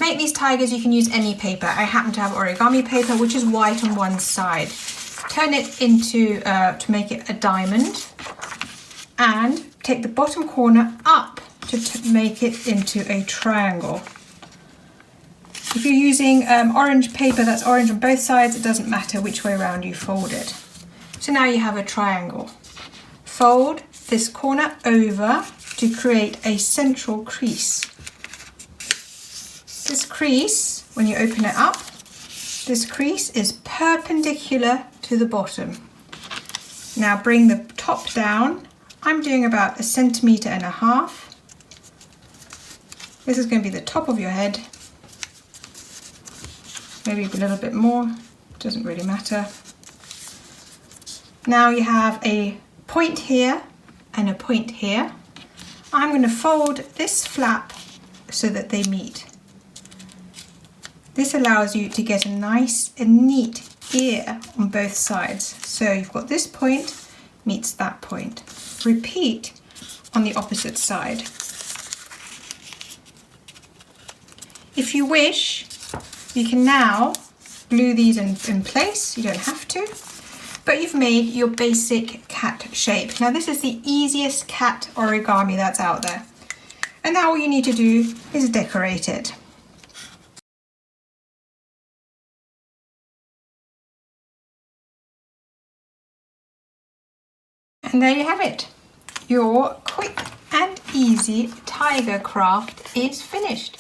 To make these tigers, you can use any paper. I happen to have origami paper, which is white on one side. Turn it into, to make it a diamond, and take the bottom corner up to make it into a triangle. If you're using orange paper that's orange on both sides, it doesn't matter which way around you fold it. So now you have a triangle. Fold this corner over to create a central crease. This crease, when you open it up, this crease is perpendicular to the bottom. Now bring the top down. I'm doing about 1.5 centimeters. This is going to be the top of your head. Maybe a little bit more, doesn't really matter. Now you have a point here and a point here. I'm going to fold this flap so that they meet. This allows you to get a nice and neat ear on both sides. So you've got this point meets that point. Repeat on the opposite side. If you wish, you can now glue these in place. You don't have to, but you've made your basic cat shape. Now this is the easiest cat origami that's out there. And now all you need to do is decorate it. And there you have it. Your quick and easy tiger craft is finished.